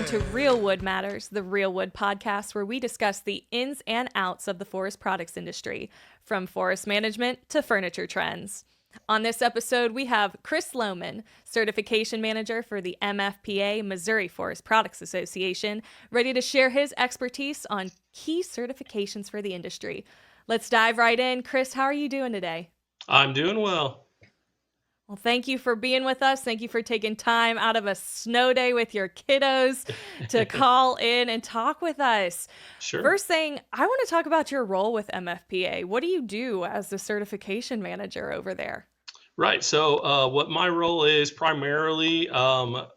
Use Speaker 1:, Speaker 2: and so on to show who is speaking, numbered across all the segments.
Speaker 1: to Real Wood Matters, the Real Wood podcast, where we discuss the ins and outs of the forest products industry, from forest management to furniture trends. On this episode, we have Chris Lohman, Certification Manager for the MFPA, Missouri Forest Products Association, ready to share his expertise on key certifications for the industry. Let's dive right in. Chris, how are you doing today?
Speaker 2: I'm doing well.
Speaker 1: Well, thank you for being with us. Thank you for taking time out of a snow day with your kiddos to call in and talk with us.
Speaker 2: Sure.
Speaker 1: First thing, I want to talk about your role with MFPA. What do you do as the certification manager over there?
Speaker 2: Right. So, what my role is primarily kind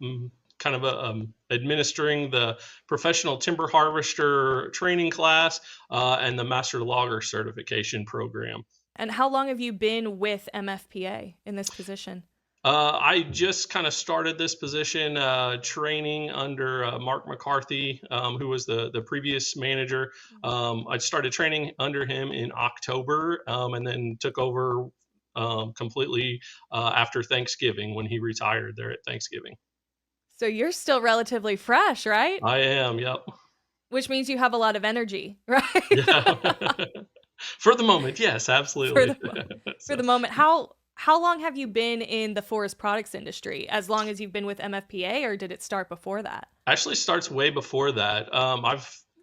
Speaker 2: of administering the professional timber harvester training class and the master logger certification program.
Speaker 1: And how long have you been with MFPA in this position?
Speaker 2: I just kind of started this position training under Mark McCarthy, who was the previous manager. I started training under him in October and then took over completely after Thanksgiving when he retired there at Thanksgiving.
Speaker 1: So you're still relatively fresh, right?
Speaker 2: I am, yep.
Speaker 1: Which means you have a lot of energy, right?
Speaker 2: Yeah. For the moment, yes, absolutely.
Speaker 1: For the moment. How long have you been in the forest products industry? As long as you've been with MFPA, or did it start before that?
Speaker 2: Actually starts way before that.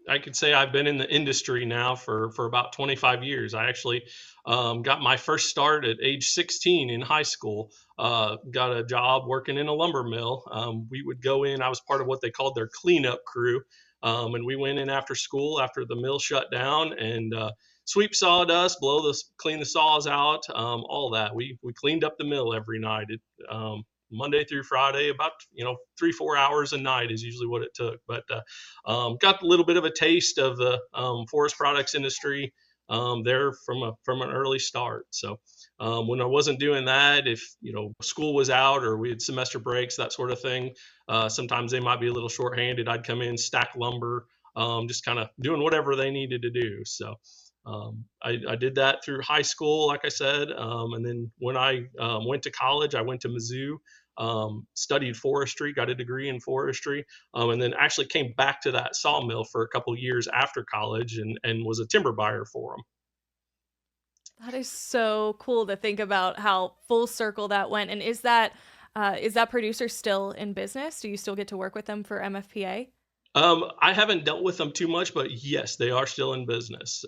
Speaker 2: I could say I've been in the industry now for about 25 years. I actually got my first start at age 16 in high school. Got a job working in a lumber mill. We would go in. I was part of what they called their cleanup crew, and we went in after school after the mill shut down and sweep sawdust, clean the saws out, all that. We cleaned up the mill every night. Monday through Friday, about 3-4 hours a night is usually what it took. But got a little bit of a taste of the forest products industry there from an early start. So when I wasn't doing that, if school was out or we had semester breaks, that sort of thing, sometimes they might be a little shorthanded. I'd come in, stack lumber, just kind of doing whatever they needed to do. So. I did that through high school, like I said, and then when I went to college, I went to Mizzou, studied forestry, got a degree in forestry, and then actually came back to that sawmill for a couple years after college and was a timber buyer for them.
Speaker 1: That is so cool to think about how full circle that went. And is that producer still in business? Do you still get to work with them for MFPA?
Speaker 2: I haven't dealt with them too much, but yes, they are still in business.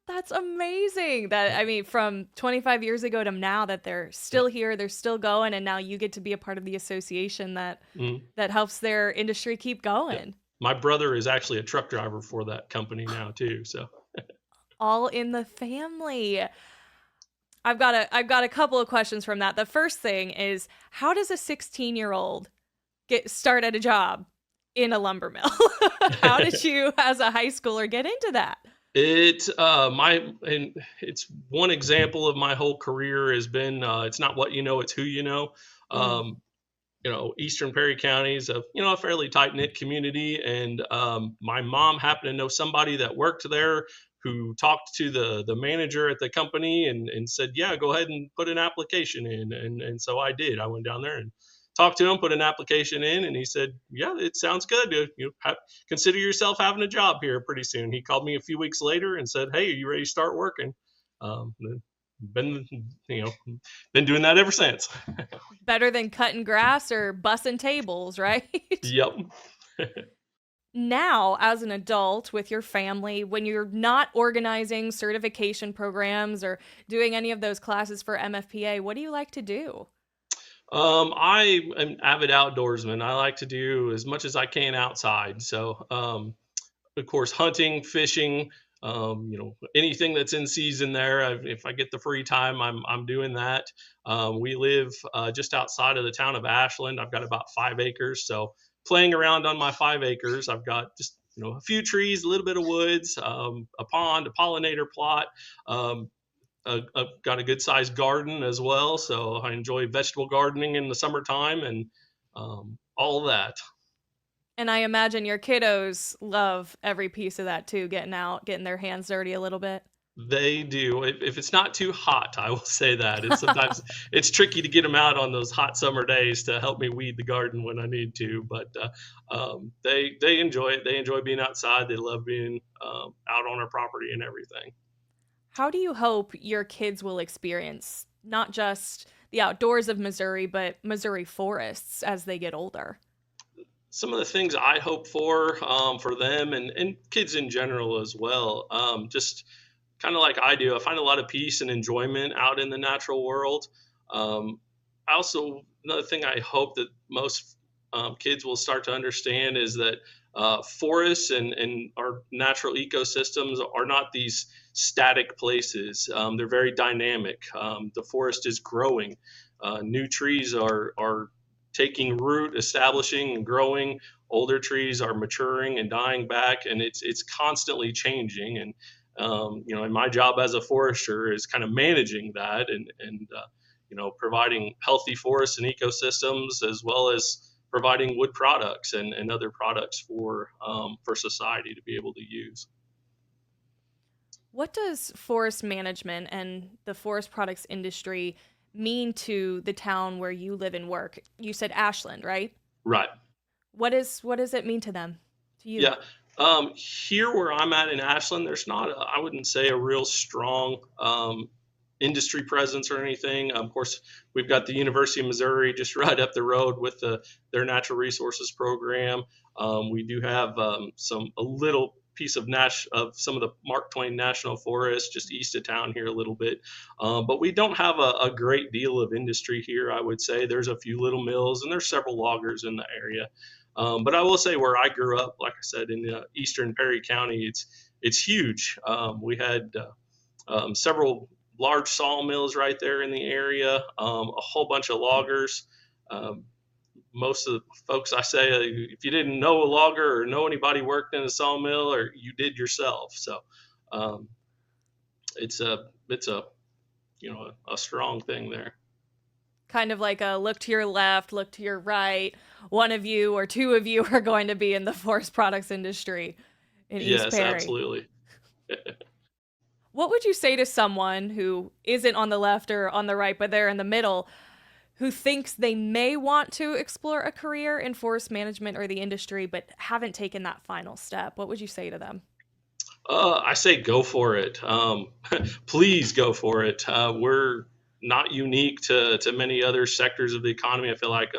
Speaker 1: That's amazing. From 25 years ago to now, that they're still here, they're still going, and now you get to be a part of the association that helps their industry keep going.
Speaker 2: Yeah. My brother is actually a truck driver for that company now too. So
Speaker 1: all in the family. I've got a couple of questions from that. The first thing is, how does a 16-year-old start at a job in a lumber mill? How did you, as a high schooler, get into that?
Speaker 2: It's one example of my whole career has been it's not what you know, it's who you know. Eastern Perry County is a fairly tight knit community, and my mom happened to know somebody that worked there who talked to the manager at the company and said, yeah, go ahead and put an application in, and so I did. I went down there and talked to him, put an application in, and he said, yeah, it sounds good. Consider yourself having a job here pretty soon. He called me a few weeks later and said, hey, are you ready to start working? Been doing that ever since.
Speaker 1: Better than cutting grass or bussing tables, right?
Speaker 2: Yep.
Speaker 1: Now, as an adult with your family, when you're not organizing certification programs or doing any of those classes for MFPA, what do you like to do?
Speaker 2: I am an avid outdoorsman. I like to do as much as I can outside. So, of course, hunting, fishing, anything that's in season there. If I get the free time, I'm doing that. We live just outside of the town of Ashland. I've got about 5 acres. So playing around on my 5 acres, I've got just, a few trees, a little bit of woods, a pond, a pollinator plot. I've got a good sized garden as well, so I enjoy vegetable gardening in the summertime and all of that.
Speaker 1: And I imagine your kiddos love every piece of that too, getting out, getting their hands dirty a little bit.
Speaker 2: They do. If it's not too hot, I will say that. It's sometimes it's tricky to get them out on those hot summer days to help me weed the garden when I need to. But they enjoy it. They enjoy being outside. They love being out on our property and everything.
Speaker 1: How do you hope your kids will experience not just the outdoors of Missouri, but Missouri forests as they get older?
Speaker 2: Some of the things I hope for them and kids in general as well. Just kind of like I do, I find a lot of peace and enjoyment out in the natural world. Um, I also another thing I hope that most kids will start to understand is that forests and our natural ecosystems are not these static places. They're very dynamic. The forest is growing. New trees are taking root, establishing and growing. Older trees are maturing and dying back, and it's constantly changing. And and my job as a forester is kind of managing that and providing healthy forests and ecosystems as well as providing wood products and other products for society to be able to use.
Speaker 1: What does forest management and the forest products industry mean to the town where you live and work? You said Ashland, right?
Speaker 2: Right.
Speaker 1: What does it mean to them? To you?
Speaker 2: Yeah. Here where I'm at in Ashland, there's not, I wouldn't say a real strong industry presence or anything. Of course, we've got the University of Missouri just right up the road with their natural resources program. We do have a little piece of some of the Mark Twain National Forest just east of town here a little bit, but we don't have a great deal of industry here. I would say there's a few little mills and there's several loggers in the area. But I will say where I grew up, like I said, in eastern Perry County, it's huge. We had several large sawmills right there in the area, a whole bunch of loggers. Um, Most of the folks I say, if you didn't know a logger or know anybody worked in a sawmill, or you did yourself. So um, it's a a strong thing there.
Speaker 1: Kind of like a look to your left, look to your right. One of you or two of you are going to be in the forest products industry in East
Speaker 2: Yes,
Speaker 1: Perry.
Speaker 2: absolutely.
Speaker 1: What would you say to someone who isn't on the left or on the right, but they're in the middle, who thinks they may want to explore a career in forest management or the industry, but haven't taken that final step? What would you say to them?
Speaker 2: I say go for it. Please go for it. We're not unique to many other sectors of the economy. I feel like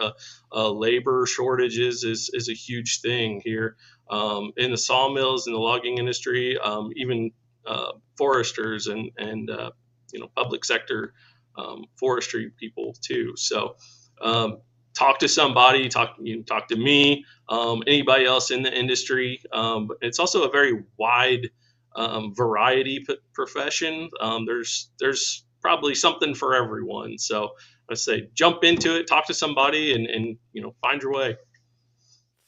Speaker 2: labor shortages is a huge thing here in the sawmills, in the logging industry, even foresters and public sector forestry people too. So talk to somebody, talk to me, anybody else in the industry. It's also a very wide variety profession. There's probably something for everyone. So I say jump into it, talk to somebody, and find your way.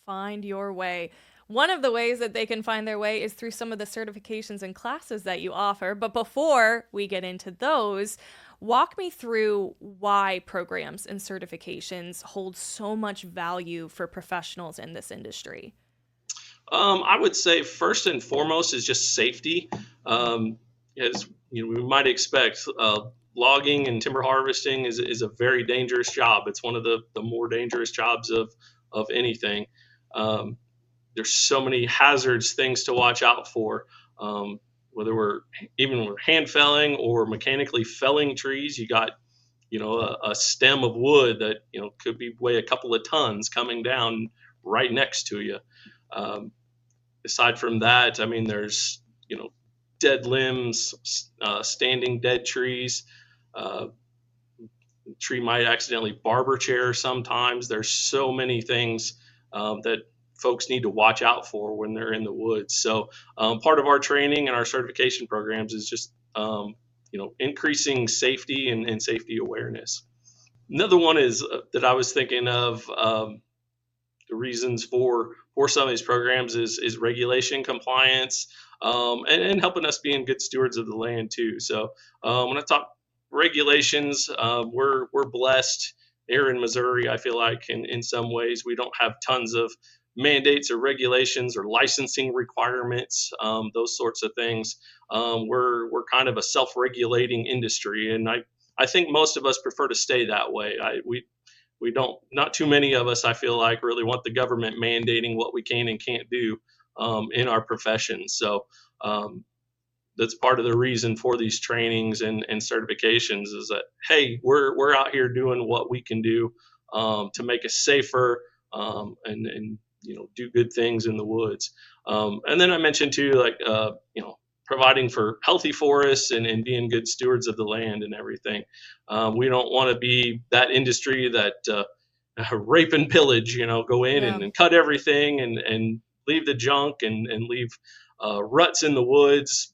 Speaker 1: Find your way. One of the ways that they can find their way is through some of the certifications and classes that you offer. But before we get into those, walk me through why programs and certifications hold so much value for professionals in this industry.
Speaker 2: I would say first and foremost is just safety. As we might expect, logging and timber harvesting is a very dangerous job. It's one of the more dangerous jobs of anything. Um, there's so many hazards, things to watch out for. Whether we're hand felling or mechanically felling trees, you got a stem of wood that could be weigh a couple of tons coming down right next to you. Um, Aside from that, I mean, there's dead limbs, standing dead trees. Uh, Tree might accidentally barber chair sometimes. There's so many things that folks need to watch out for when they're in the woods. So part of our training and our certification programs is just increasing safety and safety awareness. Another one is that I was thinking of the reasons for some of these programs is regulation compliance and helping us being good stewards of the land too. So when I talk regulations, we're blessed here in Missouri. I feel like in some ways we don't have tons of mandates or regulations or licensing requirements, those sorts of things. We're kind of a self-regulating industry, and I think most of us prefer to stay that way. We don't, not too many of us, I feel like, really want the government mandating what we can and can't do in our profession. So um, that's part of the reason for these trainings and certifications is that, hey, we're out here doing what we can do to make us safer, and do good things in the woods. And then I mentioned too, like providing for healthy forests and being good stewards of the land and everything. We don't want to be that industry that rape and pillage, go in
Speaker 1: Yeah.
Speaker 2: and cut everything and leave the junk and leave ruts in the woods,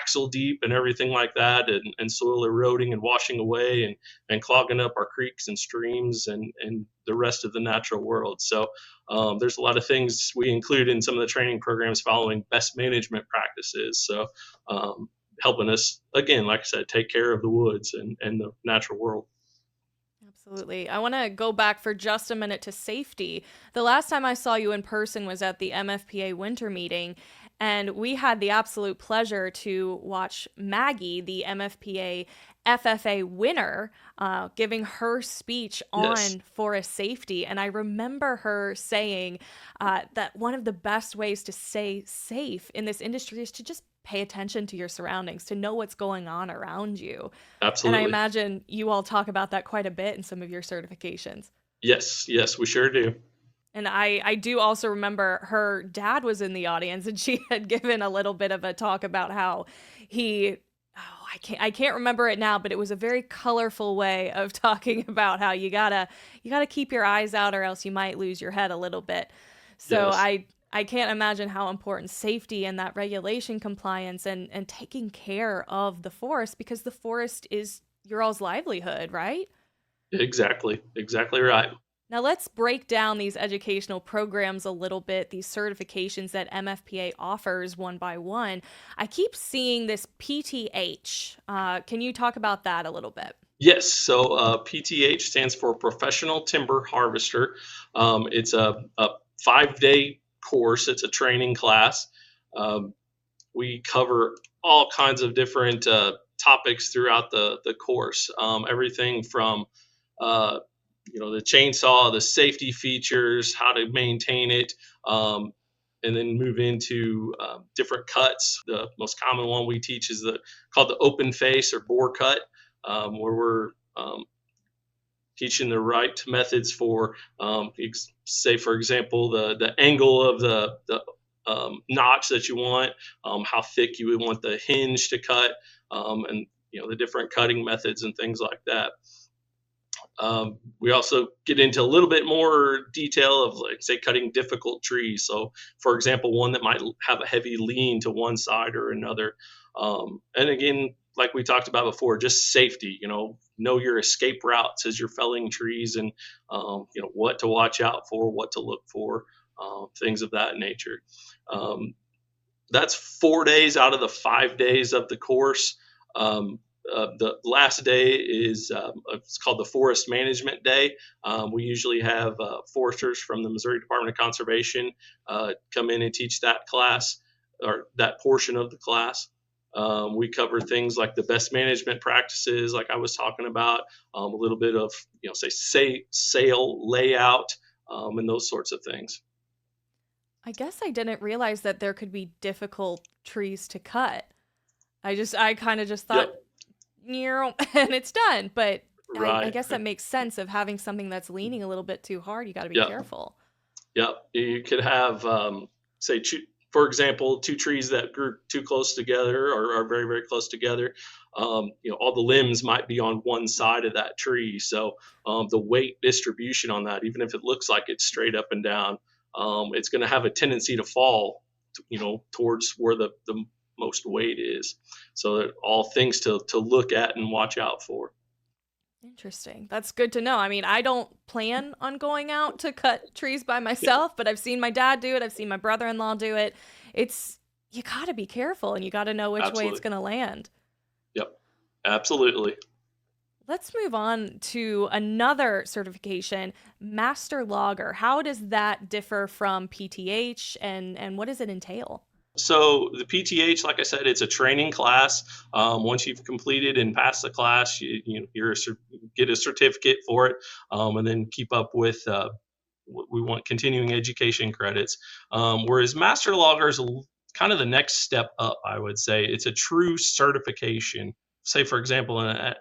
Speaker 2: axle deep and everything like that, and soil eroding and washing away and clogging up our creeks and streams and the rest of the natural world. So there's a lot of things we include in some of the training programs following best management practices. So helping us, again, like I said, take care of the woods and the natural world.
Speaker 1: Absolutely. I want to go back for just a minute to safety. The last time I saw you in person was at the MFPA winter meeting, and we had the absolute pleasure to watch Maggie, the MFPA FFA winner, giving her speech
Speaker 2: Yes,
Speaker 1: on forest safety. And I remember her saying that one of the best ways to stay safe in this industry is to just pay attention to your surroundings, to know what's going on around you. And I
Speaker 2: absolutely.
Speaker 1: imagine you all talk about that quite a bit in some of your certifications.
Speaker 2: Yes, yes, we sure do.
Speaker 1: And I do also remember her dad was in the audience and she had given a little bit of a talk about how he I can't remember it now, but it was a very colorful way of talking about how you gotta keep your eyes out or else you might lose your head a little bit. So
Speaker 2: Yes.
Speaker 1: I can't imagine how important safety and that regulation compliance and taking care of the forest, because the forest is your all's livelihood, right?
Speaker 2: Exactly. Exactly right.
Speaker 1: Now, let's break down these educational programs a little bit, these certifications that MFPA offers one by one. I keep seeing this PTH. Can you talk about that a little bit?
Speaker 2: Yes. So PTH stands for Professional Timber Harvester. It's a 5-day course. It's a training class. Um, we cover all kinds of different topics throughout the course. Everything from uh, the chainsaw, the safety features, how to maintain it, um, and then move into different cuts. The most common one we teach is called the open face or bore cut, where we're teaching the right methods for, say, for example, the angle of the notch that you want, how thick you would want the hinge to cut, and the different cutting methods and things like that. We also get into a little bit more detail of, like, say, cutting difficult trees. So, for example, one that might have a heavy lean to one side or another. And again, like we talked about before, just safety. Know your escape routes as you're felling trees, and what to watch out for, what to look for, things of that nature. Um, that's 4 days out of the 5 days of the course. The last day is it's called the Forest Management Day. We usually have foresters from the Missouri Department of Conservation come in and teach that class or that portion of the class. We cover things like the best management practices, like I was talking about, a little bit of, say sale layout, and those sorts of things.
Speaker 1: I guess I didn't realize that there could be difficult trees to cut. I kind of just thought,
Speaker 2: Yep.
Speaker 1: and it's done. But I
Speaker 2: Right.
Speaker 1: guess that makes sense of having something that's leaning a little bit too hard. You got to be
Speaker 2: Yep.
Speaker 1: careful.
Speaker 2: Yep. You could have, say, for example, two trees that grew too close together or are very, very close together. All the limbs might be on one side of that tree. So the weight distribution on that, even if it looks like it's straight up and down, it's going to have a tendency to fall, towards where the most weight is. So that all things to look at and watch out for.
Speaker 1: Interesting. That's good to know. I mean, I don't plan on going out to cut trees by myself, but I've seen my dad do it. I've seen my brother-in-law do it. It's You got to be careful and you got to know which way it's
Speaker 2: Absolutely.
Speaker 1: going to land.
Speaker 2: Yep. Absolutely.
Speaker 1: Let's move on to another certification, Master Logger. How does that differ from PTH, and what does it entail?
Speaker 2: So the PTH, like I said, it's a training class. Once you've completed and passed the class, get a certificate for it, and then keep up with we want continuing education credits. Whereas Master Logger is kind of the next step up, I would say. It's a true certification. Say, for example,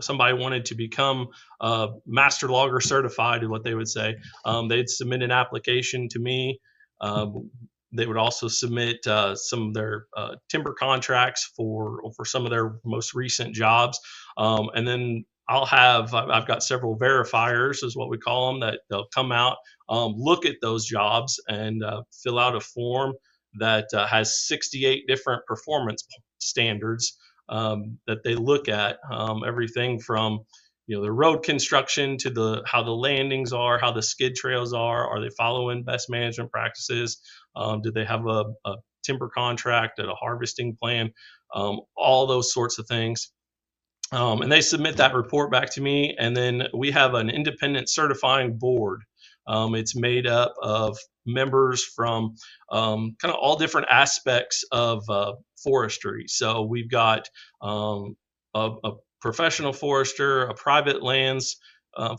Speaker 2: somebody wanted to become Master Logger certified, is what they would say. They'd submit an application to me. They would also submit some of their timber contracts for some of their most recent jobs, and then I've got several verifiers, is what we call them, that they'll come out, look at those jobs, and fill out a form that has 68 different performance standards that they look at. Everything from the road construction to how the landings are, how the skid trails are they following best management practices, do they have a timber contract and a harvesting plan, all those sorts of things. And they submit that report back to me, and then we have an independent certifying board. It's made up of members from kind of all different aspects of forestry. So we've got a professional forester, a private lands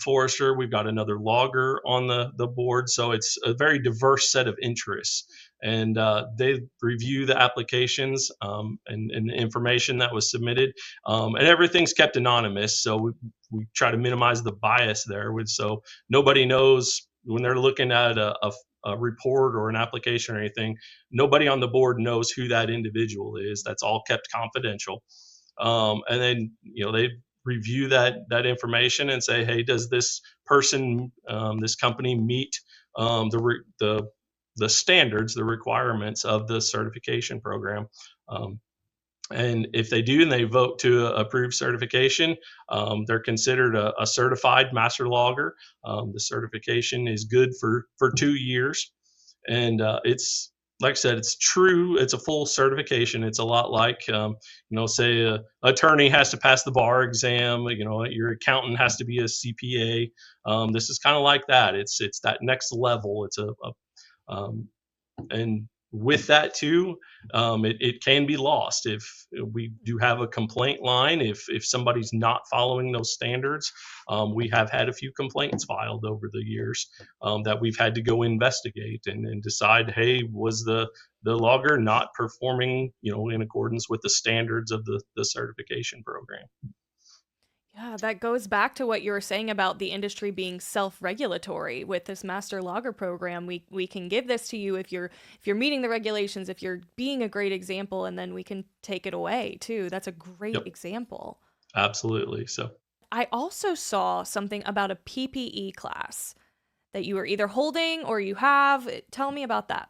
Speaker 2: forester. We've got another logger on the board. So it's a very diverse set of interests. And they review the applications and the information that was submitted. And everything's kept anonymous. So we try to minimize the bias there. So nobody knows when they're looking at a report or an application or anything, nobody on the board knows who that individual is. That's all kept confidential. And then, they review that information and say, hey, does this person, this company meet the standards, the requirements of the certification program? And if they do and they vote to approve certification, they're considered a certified master logger. The certification is good for 2 years. And it's, like I said, it's a full certification. It's a lot like, say an attorney has to pass the bar exam, your accountant has to be a CPA. This is kind of like that. It's that next level. It's and with that too, it can be lost if we do have a complaint line. If somebody's not following those standards, we have had a few complaints filed over the years that we've had to go investigate and decide, hey, was the logger not performing, in accordance with the standards of the certification program?
Speaker 1: Yeah, that goes back to what you were saying about the industry being self-regulatory. With this Master Logger program, we can give this to you if you're meeting the regulations, if you're being a great example, and then we can take it away too. That's a great example.
Speaker 2: Absolutely. So
Speaker 1: I also saw something about a PPE class that you are either holding or you have. Tell me about that.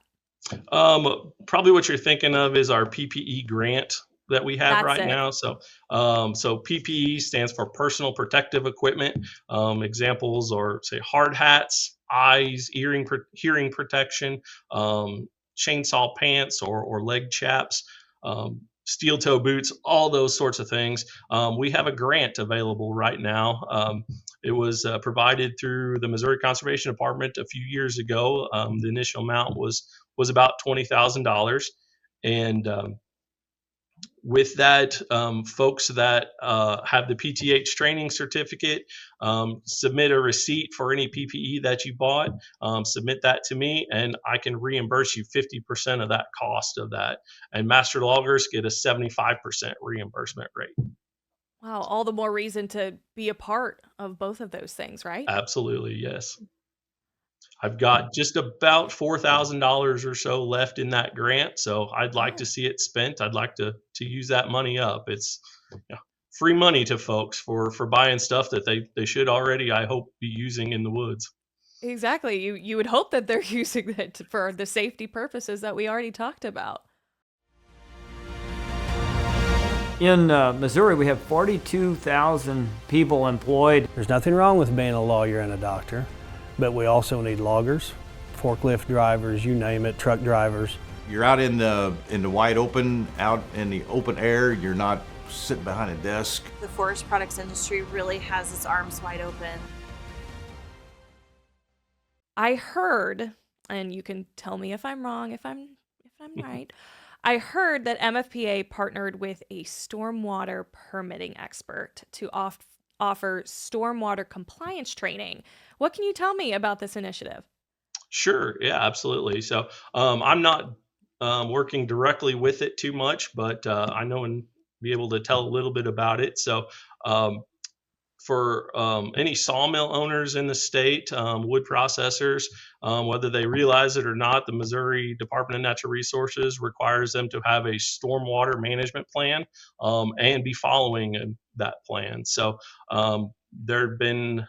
Speaker 2: Probably what you're thinking of is our PPE grant that we have right now. So PPE stands for personal protective equipment. Examples are, say, hard hats, eyes, hearing protection, chainsaw pants or leg chaps, steel toe boots, all those sorts of things. We have a grant available right now. It was provided through the Missouri Conservation Department a few years ago. The initial amount was about $20,000, and with that, folks that have the PTH training certificate, submit a receipt for any PPE that you bought, submit that to me, and I can reimburse you 50% of that cost of that. And master loggers get a 75% reimbursement rate.
Speaker 1: Wow, all the more reason to be a part of both of those things, right?
Speaker 2: Absolutely, yes. I've got just about $4,000 or so left in that grant, so I'd like to see it spent. I'd like to use that money up. It's free money to folks for buying stuff that they should already, I hope, be using in the woods.
Speaker 1: Exactly. You would hope that they're using it for the safety purposes that we already talked about.
Speaker 3: In Missouri, we have 42,000 people employed.
Speaker 4: There's nothing wrong with being a lawyer and a doctor, but we also need loggers, forklift drivers, you name it, truck drivers.
Speaker 5: You're out in the wide open, out in the open air. You're not sitting behind a desk.
Speaker 6: The forest products industry really has its arms wide open.
Speaker 1: I heard, and you can tell me if I'm wrong, if I'm right. I heard that MFPA partnered with a stormwater permitting expert to offer stormwater compliance training. What can you tell me about this initiative?
Speaker 2: Sure. Yeah, absolutely. So I'm not working directly with it too much, but I know and be able to tell a little bit about it. So um, for any sawmill owners in the state, wood processors, whether they realize it or not, the Missouri Department of Natural Resources requires them to have a stormwater management plan and be following that plan. So there have been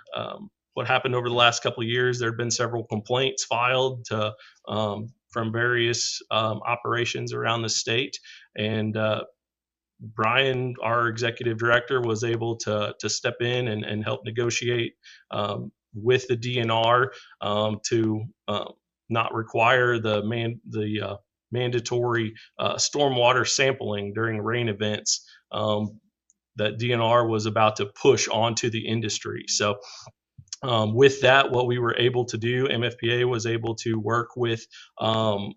Speaker 2: what happened over the last couple of years. There have been several complaints filed from various operations around the state, and Brian, our executive director, was able to step in and help negotiate with the DNR to not require the mandatory stormwater sampling during rain events that DNR was about to push onto the industry. So with that, what we were able to do, MFPA was able to work with an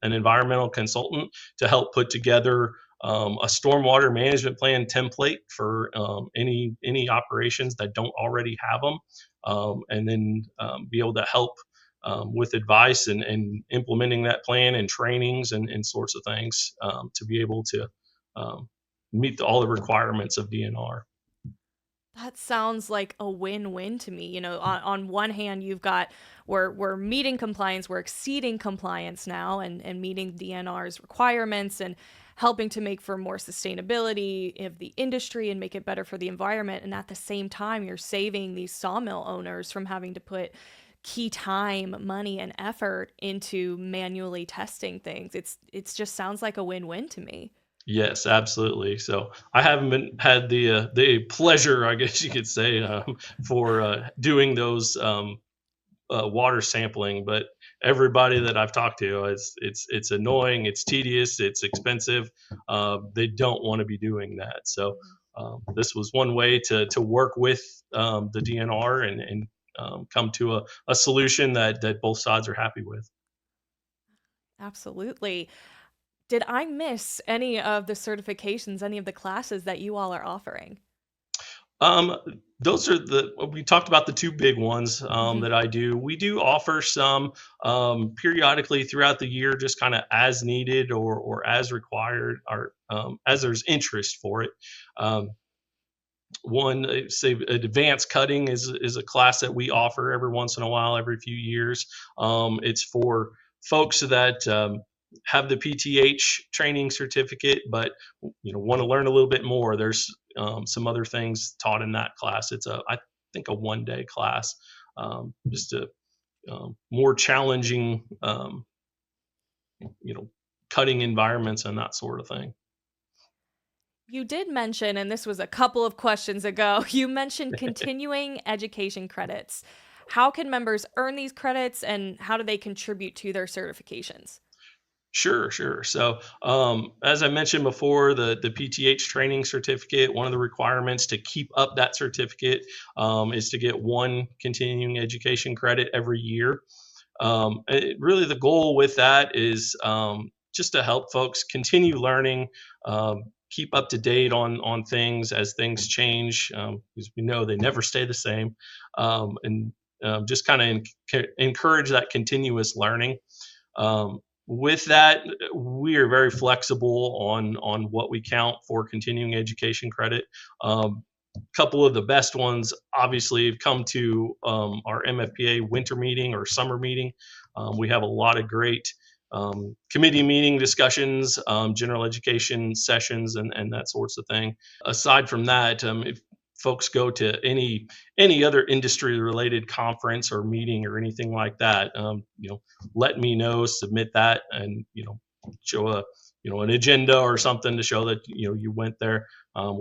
Speaker 2: environmental consultant to help put together a stormwater management plan template for any operations that don't already have them, and then be able to help with advice and implementing that plan and trainings and sorts of things to be able to meet all the requirements of DNR.
Speaker 1: That sounds like a win-win to me. On one hand, you've got we're meeting compliance, we're exceeding compliance now and meeting DNR's requirements and helping to make for more sustainability of the industry and make it better for the environment. And at the same time, you're saving these sawmill owners from having to put key time, money, and effort into manually testing things. It's just sounds like a win-win to me.
Speaker 2: Yes, absolutely. So I haven't had the pleasure, I guess you could say, for doing those water sampling, but everybody that I've talked to, it's annoying, it's tedious, it's expensive. They don't want to be doing that. So this was one way to work with the DNR and come to a solution that both sides are happy with.
Speaker 1: Absolutely. Did I miss any of the certifications, any of the classes that you all are offering?
Speaker 2: Um, those are we talked about the two big ones
Speaker 1: Mhm.
Speaker 2: that I do. We do offer some periodically throughout the year, just kind of as needed or as required, or as there's interest for it. Um, One, say, advanced cutting is a class that we offer every once in a while, every few years. It's for folks that have the PTH training certificate, but want to learn a little bit more. There's some other things taught in that class. It's I think a 1 day class, just a more challenging, cutting environments and that sort of thing.
Speaker 1: You did mention, and this was a couple of questions ago, you mentioned continuing education credits. How can members earn these credits and how do they contribute to their certifications?
Speaker 2: Sure, sure. So, as I mentioned before, the PTH training certificate, one of the requirements to keep up that certificate is to get one continuing education credit every year. Really, the goal with that is just to help folks continue learning, keep up to date on things as things change, because we know they never stay the same, and just kind of encourage that continuous learning. With that, we are very flexible on what we count for continuing education credit. Couple of the best ones, obviously, have come to our MFPA winter meeting or summer meeting. We have a lot of great committee meeting discussions, general education sessions, and that sorts of thing. Aside from that, if folks go to any other industry related conference or meeting or anything like that, let me know, submit that, and show an agenda or something to show that you went there.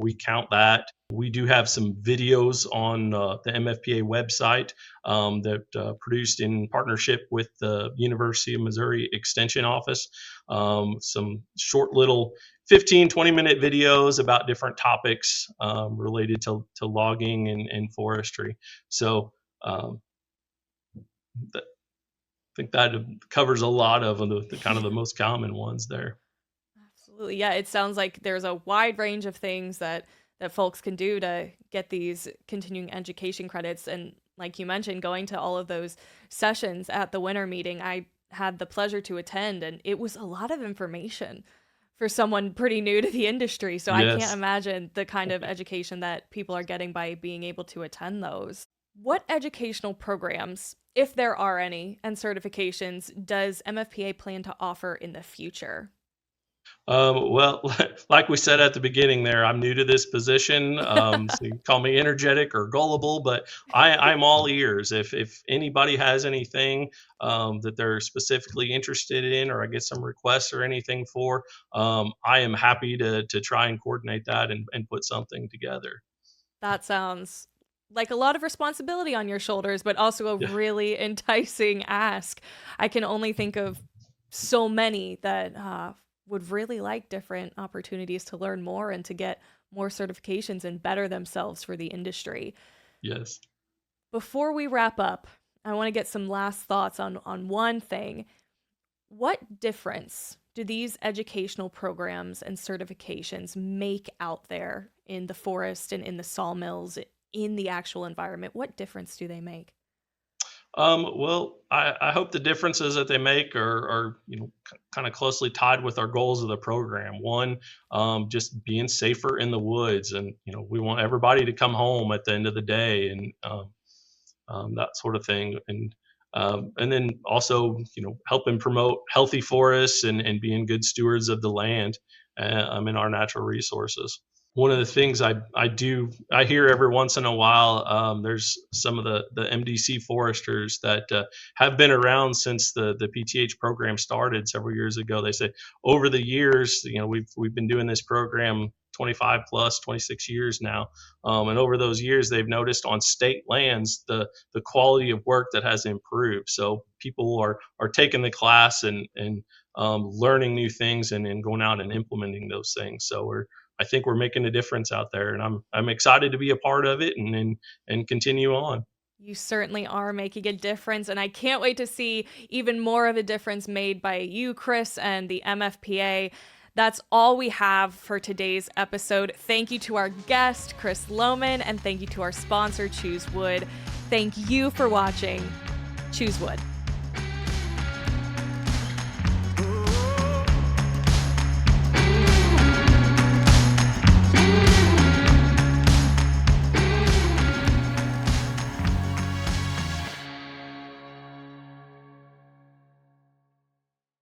Speaker 2: We count that. We do have some videos on the MFPA website that produced in partnership with the University of Missouri Extension Office. Some short little 15-20-minute videos about different topics related to logging and forestry. So I think that covers a lot of the kind of the most common ones there.
Speaker 1: Absolutely. Yeah, it sounds like there's a wide range of things that folks can do to get these continuing education credits. And like you mentioned, going to all of those sessions at the winter meeting, I had the pleasure to attend, and it was a lot of information for someone pretty new to the industry. So I
Speaker 2: Yes.
Speaker 1: can't imagine the kind of education that people are getting by being able to attend those. What educational programs, if there are any, and certifications does MFPA plan to offer in the future?
Speaker 2: Well, like we said at the beginning there, I'm new to this position. So you can call me energetic or gullible, but I'm all ears. If anybody has anything that they're specifically interested in, or I get some requests or anything for, I am happy to try and coordinate that and put something together.
Speaker 1: That sounds like a lot of responsibility on your shoulders, but also a
Speaker 2: Yeah.
Speaker 1: really enticing ask. I can only think of so many that would really like different opportunities to learn more and to get more certifications and better themselves for the industry.
Speaker 2: Yes.
Speaker 1: Before we wrap up, I want to get some last thoughts on one thing. What difference do these educational programs and certifications make out there in the forest and in the sawmills, in the actual environment? What difference do they make?
Speaker 2: Well, I hope the differences that they make are kind of closely tied with our goals of the program. One, just being safer in the woods, and we want everybody to come home at the end of the day, and that sort of thing. And then also, helping promote healthy forests and being good stewards of the land and our natural resources. One of the things I hear every once in a while, there's some of the MDC foresters that have been around since the PTH program started several years ago. They say over the years, we've been doing this program 25 plus 26 years now, and over those years they've noticed on state lands the quality of work that has improved. So people are taking the class and learning new things and going out and implementing those things. So I think we're making a difference out there, and I'm excited to be a part of it and continue on.
Speaker 1: You certainly are making a difference, and I can't wait to see even more of a difference made by you, Chris, and the MFPA. That's all we have for today's episode. Thank you to our guest, Chris Lohman, and thank you to our sponsor, Choose Wood. Thank you for watching. Choose Wood.